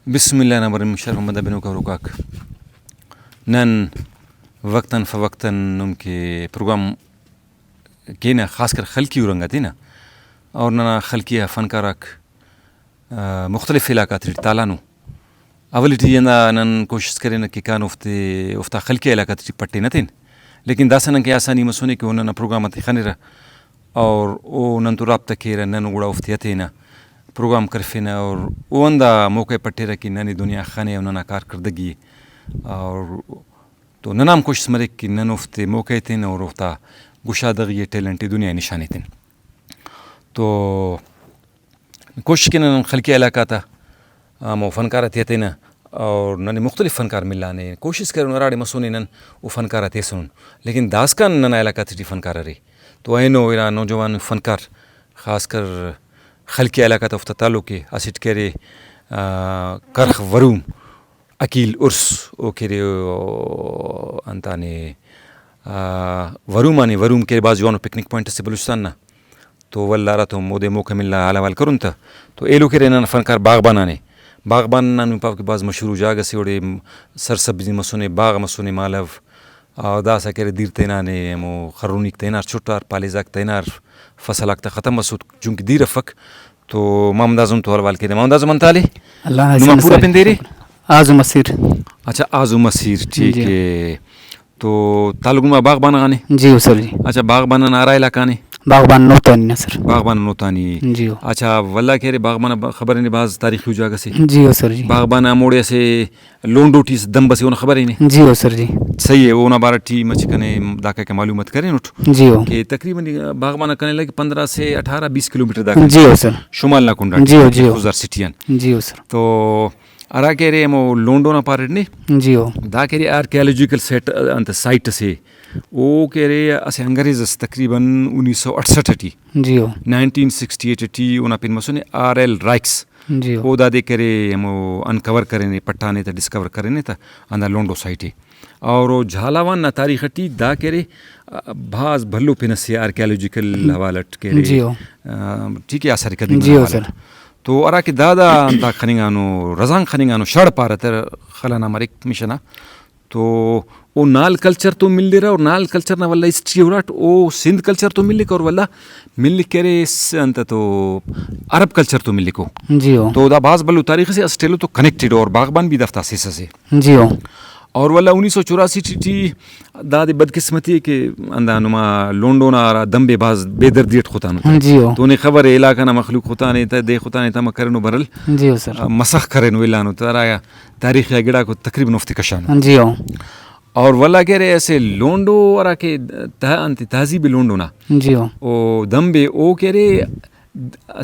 بسم الله الرحمن الرحیم محمد بن وکاک نن وقتاً فوقتاً نم کے پروگرام کے نا خاص کر خلقی ورنگا تھی نا اور ننا خلقی فنکارک مختلف علاقات تالانو اولی ٹی نن کوشش کریں کہ کان افتا خلقی علاقات پٹے نہ تھیں لیکن داسن کے آسانی مسونے کہ انہوں نے پروگرام خانے رہا اور او نن تو رابطہ کھیرا نن گڑا افتی تھے نا پروگرام کرفینا اور او اندا موقع پٹے رہا کہ ننی دنیا خانے انہوں نے کارکردگی اور تو ننام کوشش مرے کہ نن افتے موقع تھیں اور افتا گشادگی ٹیلنٹی دنیا نشانے تھیں تو کوشش کی نن خلقی علاقہ تھا مو فنکار تھے نا اور نن مختلف فنکار ملانے کوشش کریں نراڑے مسونے نن وہ فنکار تھے سن لیکن داسکان نن علاقہ تھی فنکار رہے تو اینو ایرا نوجوان فنکار خاص کر خلقی علاقہ تفتا تعلق ہے اسٹ کرے کرخ وروم اکیل عرس او کرے انتانے ورومانے وروم کے بعض جوانو پکنک پوائنٹ سے بلوچستان نا تو واللہ تو مودے موقع ملنا علاوال کرن تھا تو ایلو کرے نن فنکار باغبانانے باغبان پاک کے بعض مشہور جاگہ سے اوڑے سرسبزی مسونے باغ مسونے مالو داسا کرے دیر تینانے مو خرونیک تینار چھٹار پالیزاک تینار فصل آکتا ختم مسود چونکہ دیر افک تو محمد اعظم تو حوال کے دے محمد اعظم انتالے نمان پورا پن دے رہے آزم مسیر اچھا آزم مسیر ٹھیک ہے تو تعلق باغبان آنے جی سر جی اچھا باغبان آرا علاقہ نے باغبان نوتانی سر باغبان نوتانی جی اچھا واللہ کہہ رہے باغبان خبر نہیں بعض تاریخی جگہ سے جی سر جی باغبان موڑے سے لونڈو ٹیس دم بسی خبر ہی نہیں جی سر جی صحیح ہے وہ بارہ ٹی مچکنے داکہ کے معلومات کریں نوٹ جی کہ تقریباً باغبان کرنے لگے 15 سے 18-20 کلومیٹر داکہ جی سر شمال ناکنڈا جی خزار سٹیان جی سر تو ارا کہہ رہے مو لونڈو نا پارٹ نے جی دا کہہ رہے آرکیالوجیکل سیٹ انت سائٹ سے وہ کہہ رہے اسے انگریز تقریباً 1968 ٹی جی 1968 ٹی اونا پن مسونے RL رائکس جی او دا دے کرے ہمو انکور کرنے پٹانے تا ڈسکور کرنے تا اندر لونڈو سائٹ ہے اور جھالاوان نا تاریخ ٹی دا کرے بھاز بھلو پنسی آرکیالوجیکل حوالت کرے ٹھیک ہے آثار قدیم جی سر تو ارا کہ دادا انتا خننگانو رزان خننگانو شڑ پارتر خلانا مرک مشنا تو او نال کلچر تو مل رہا اور نال کلچر نا واللہ ہسٹری وراٹ او سندھ کلچر تو مل اور واللہ مل کرے انتا تو عرب کلچر تو مل کو جی تو دا باز بلو تاریخ سے اسٹیلو تو کنیکٹڈ اور باغبان بھی دفتہ سیسا سے جی اور واللہ 1984 ٹی دا دے بدقسمتی ہے کہ اندہ نما لونڈو نا آرہ دم بے باز بے دردیت خطانو جی تو انہیں خبر ہے علاقہ نا مخلوق خطانے تا دے خطانے تا مکرنو برل جی سر مسخ کرنو اعلانو تا رایا تاریخ یا گڑا کو تقریباً افتی کشانو جی اور واللہ کہہ رہے ایسے لونڈو ارا کہ تہذیب لونڈو نا جی او دم بے او کہہ رہے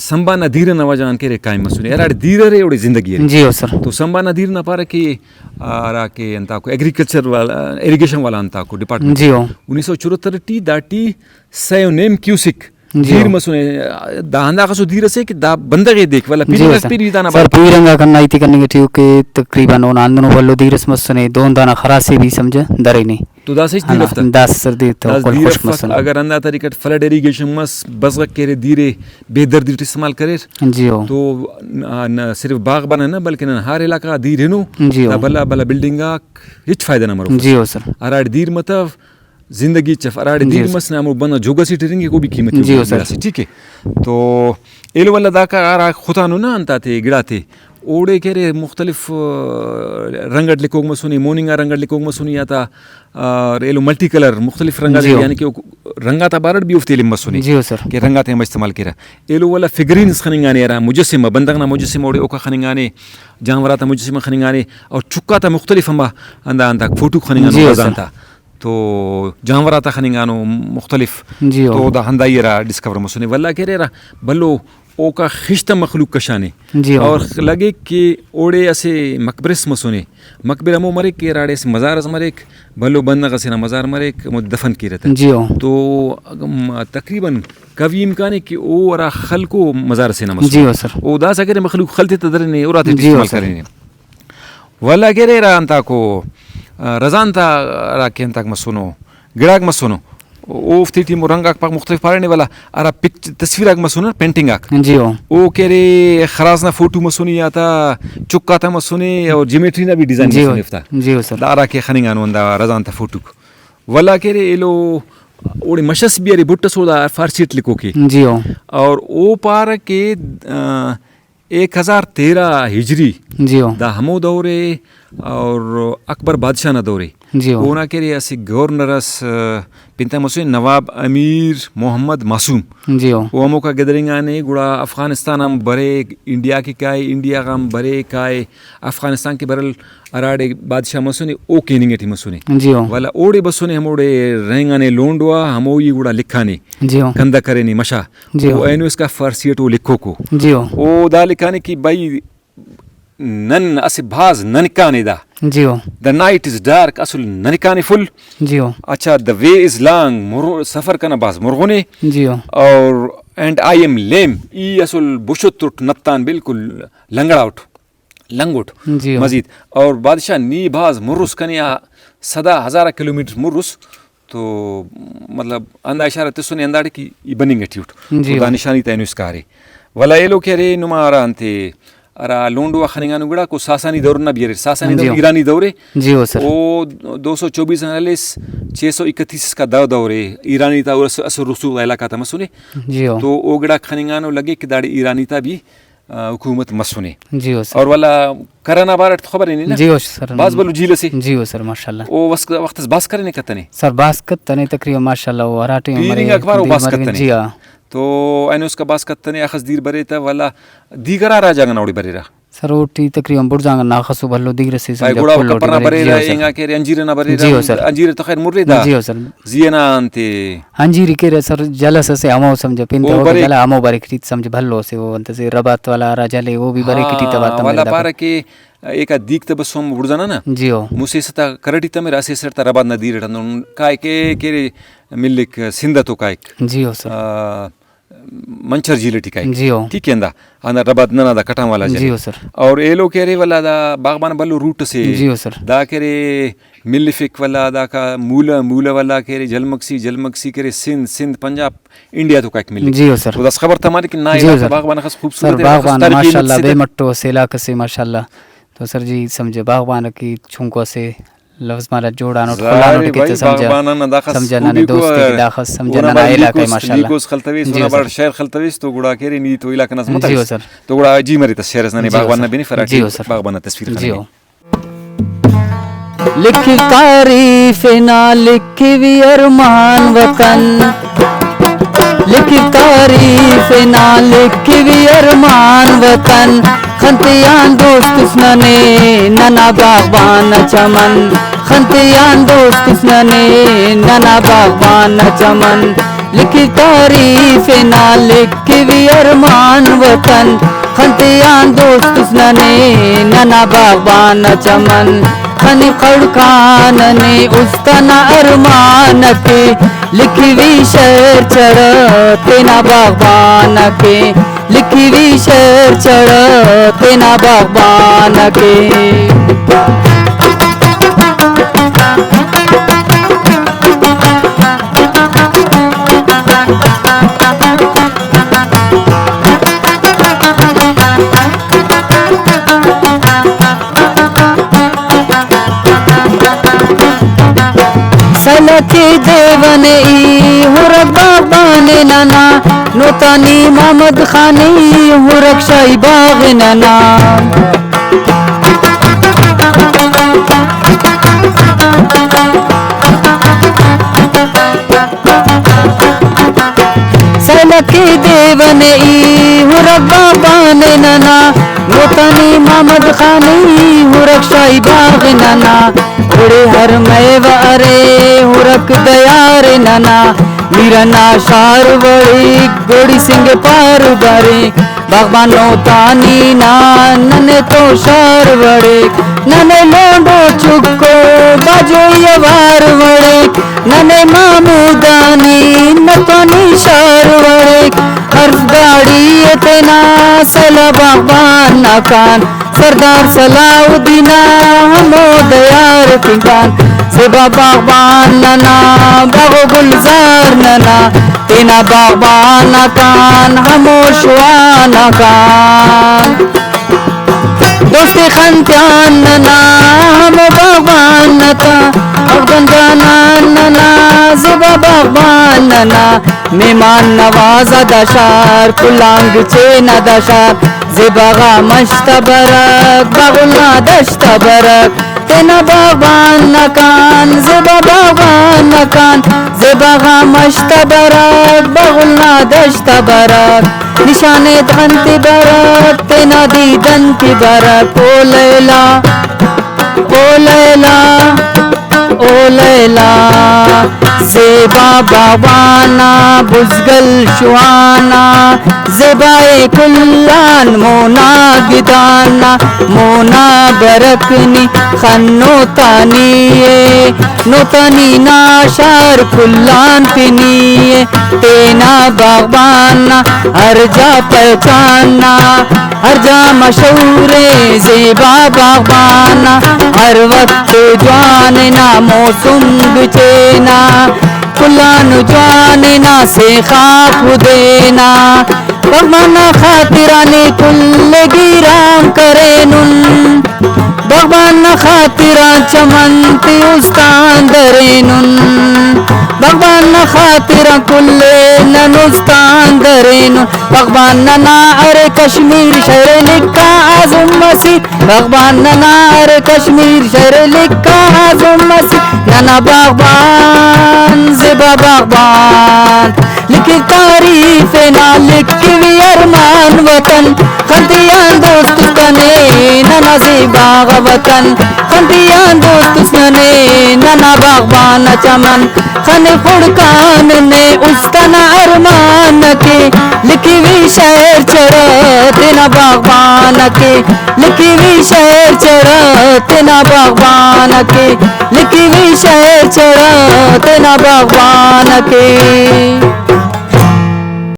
سنبا ندیر نواجان کے رے قائم مسونے ارا دیر رے اوڑے زندگی ہے جی سر تو سنبا ندیر نہ پارا کہ ارا کہ انتا کو ایگریکلچر والا ایریگیشن والا انتا کو ڈپارٹمنٹ جی 1974 ٹی دا ٹی سیو نیم کیوسک دیر مسونے دا ہندا خسو دیر سے کہ دا بندگے دیکھ والا پیری دانا سر پیرنگا کرنا ایتی کرنے کے ٹھیک کہ تقریباً اون اندنو والو دیرس مسونے دون دانا خراسی بھی سمجھا درے نہیں تو دا سچ دیر افتا داس سر دیر تو کل خوش مسونے اگر اندہ طریقت فلڈ ایریگیشن مس بزغک کرے دیرے بے دردی استعمال کرے جی تو صرف باغ بنا نہ بلکہ ہر علاقہ دیر ہے نو بلا بلا بلڈنگا ہچ فائدہ نہ مرو جی سر اراڑ دیر مطلب زندگی چف اراڑ دیر مس نہ بنا جوگا سی ٹرنگ کو بھی قیمت جی سر ٹھیک ہے تو ایلو والا دا کا ارا خطانو نہ انتا تھے گڑا تھے اوڑے کہہ رہے مختلف رنگڑ لکوگ مسونی موننگا رنگڑ لکوگ مسونی آتا اور ایلو ملٹی کلر مختلف رنگا دے یعنی کہ رنگا تا بارڑ بھی افتی لم مسونی جی سر کہ رنگا تے ہم استعمال کرا ایلو والا فگرینز خننگانے ارا مجسمہ بندغنا مجسمہ اوڑے اوکا خننگانے جانوراتا مجسمہ خننگانے اور چکا تا مختلف ہم اندا اندا فوٹو خننگانو بزانتا تو جانوراتا خننگانو مختلف تو دا ہندائی را ڈسکور مسونی واللہ کہہ رہے را بلو او کا خشتہ مخلوق کشانے اور لگے کہ اوڑے اسے مقبرس مسونے مقبر امو مرے کہ راڑے سے مزار از مرے بھلو بندغ سے مزار مرے دفن کی رہتا تو تقریباً کبھی امکان ہے کہ او ارا خلقو مزار سے نہ مسونے او دا سکر مخلوق خلتے تدرنے اور آتے استعمال کرنے والا گرے را انتا کو رزان تا را کے انتاک مسونو گڑاک مسونو اوف ٹیم رنگ پاک مختلف پارنے والا ارا تصویر آگ مسونا پینٹنگ آگ جی او کہ رے خراز نہ فوٹو مسونی آتا چکا تھا مسونے اور جیمیٹری نہ بھی ڈیزائن مسونی فتا جی سر دارا کے خننگان وندا رضان تھا فوٹو ولا کہ رے ایلو اوڑی مشس بھی ارے بٹ سودا فارسیٹ لکھو کے جی اور او پار کے 1013 ہجری جی دا ہمو دورے اور اکبر بادشاہ نہ دورے جی اونا کے رے اسی گورنرس پنتا مسوی نواب امیر محمد معصوم جی او ہمو کا گدرنگ آنے گڑا افغانستان ہم برے انڈیا کی کائے انڈیا کا ہم برے کائے افغانستان کے برل اراڑے بادشاہ مسونے او کیننگٹی مسونے جی والا اوڑے بسونے ہموڑے رہنگانے لونڈوا ہمو یہ گڑا لکھانے جی کندہ کرے نہیں مشا جی او اینو اس کا فارسیٹ او لکھو کو جی او دا لکھانے کی بھائی نن اسی بھاز ننکانے دا جی دا نائٹ از ڈارک اصل ننکانے فل جی اچھا دا وے از لانگ سفر کنا باز مرغونے جی اور اینڈ آئی ایم لیم ای اصل بشتٹ نتان بالکل لنگڑاؤٹ لنگوٹ جی مزید اور بادشاہ نی باز مرس کنیا 100,000 کلومیٹر مرس تو مطلب اندہ اشارہ تسونے انداڑے کی ای بننگ اٹھیوٹ جی دا نشانی تینو اس کارے ولا ایلو کہ رے نما آرہ انتے ارا لونڈوا خنگانو گڑا کو ساسانی دور نہ بیرے ساسانی دور ایرانی دورے جی سر او 224 631 کا دورے ایرانی تا اثر رسول علاقہ تا مسونے جی تو او گڑا خنگانو لگے کہ داڑی ایرانی تا بھی حکومت مسونے جی سر اور والا کرانا بارٹ خبر نہیں نا جی سر باز بلو جیل سے جی سر ماشاءاللہ او وقت باز کرنے کتنے سر باسکت تنے تقریبا ماشاءاللہ وہ ہراٹے پیرنگ اخبار او باز کتنے جی ہاں تو اینو اس کا باز کتنے اخذ دیر برے تا والا دیگرا راجا گناوڑی برے رہا سر اوٹی تقریبا بڑجانگا ناخصو بھلو دیگر سے سمجھا گوڑا کپرنا برے رہا اینگا کہ انجیر نہ برے رہا انجیر تو خیر مرے دا جی سر زینا انتے انجیر کے سر جلس سے ہمو سمجھا پینتا ہو جلا ہمو بارے کٹی سمجھ بھلو سے وہ انت سے ربات والا راجا لے وہ بھی بارے کٹی تبا تم والا پارا کہ ایک دیکھ تبس ہم بڑزانا نا جی ہو موسی ستا کرٹی تمہیں راسی سرتا ربات نہ دیر رہتا کائے کہ ملک سندہ تو کائے جی ہو سر منچر جیل ٹھیکائی جی ہو ٹھیک ہے اندا اندر ربات نہ دا کٹام والا جی ہو سر اور ایلو کہہ رہے والا دا باغبان بلو روٹ سے جی ہو سر دا کہہ رہے ملفک والا دا کا مولا والا کہہ رہے جلمکسی کہہ رہے سندھ پنجاب انڈیا تو کائک ملک جی ہو سر تو دس خبر تھا ہماری کہ نا علاقہ باغبان خاص خوبصورت ہے باغبان ماشاءاللہ بے مٹو سے علاقہ سے ماشاءاللہ تو سر جی سمجھے باغبان کی چھونکو سے لفظ مارا جوڑا نوٹ کھلا نوٹ کتے سمجھا نانے دوستی کی داخت سمجھا نانا علاقہ ہے ماشاءاللہ لیکوز خلطویس ونا بار شہر خلطویس تو گوڑا کہہ رہی نی تو علاقہ نظم جی ہو سر تو گوڑا جی مری تصویر نانے باغبان نہ بینی فراٹی باغبان تصویر جی ہو لکھی تعریف نہ لکھی بھی ارمان وطن لکھی تعریف نہ لکھی بھی ارمان وطن خنتیان دوست اسننے ننا باغبان چمن خنتیان دوست اسننے ننا باغبان چمن لکھی تعریف نہ لکھی بھی ارمان وطن خنتیان دوست اسننے ننا باغبان چمن خنی خڑکان نے استنا ارمان کے لکھی وی شہر چڑھ تینا باغبان کے لکھی وی شہر چڑھ تینا باغبان کے سلکی دیوان ای ہرک باغبان نانا نوتانی محمد خانی ہرک شاہی باغ نانا سلکی دیوان ای ہرک باغبان نانا نوتانی محمد خانی ہرک شاہی باغ نانا اڑے ہر میوہ ارے ہرک دیار نانا میرنا شار وڑی گوڑی سنگ پار بارے باغبانو تانی نانے تو شار وڑے نانے لونڈو چکو باجو یوار وڑے نانے مامودانی نتونی شار وڑے حرف گاڑی اتنا سلا باغبان ناکان سردار صلاح الدین ہمو دیار پنکان زیبا باغبان ننا باغ و گلزار ننا تینا باغبان کان خاموش وانا کان دوست خنتیان ننا ہم باغبان نتا افغان جانان ننا زیبا باغبان ننا میمان نواز دشار کلانگ چین دشار زیبا غا مشت برک باغلنا دشت برک تینا باغبان نکان زیبا باغبان نکان زیبا غا مشت برک باغلنا دشت برک نشان دھنتی برک تینا دیدنتی برک او لیلا او لیلا او لیلا زیبا باغبانا بزگل شوانا زیبائے کلان مونا گدانا مونا برکنی خنو تانیے نوتانی ناشار کلان پینیے تینا باغبانا ہر جا پہچانا ہر جا مشہور زیبا باغبانا ہر وقت جواننا موسم بچینا کلان جواننا سے خواب دینا باغبانا خاطرانے کل گیرام کرینن باغبانا خاطران چمنتی استان درینن باغبانا خاطران کل ننستان درینن باغبانا ناعر کشمیر شہر لکھا عظم مسیح باغبانا ناعر کشمیر شہر لکھا عظم مسیح نانا باغبان زیبا باغبان لکھی تعریف نا لکھی وی ارمان وطن خندیان دوست کنے نانا زیبا وطن خندیان دوست کنے نانا باغبان چمن خن خڑکان نے استنا ارمان کے لکھی وی شہر چڑھ تینا باغبان کے لکھی وی شہر چڑھ تینا باغبان کے لکھی وی شہر چڑھ تینا باغبان کے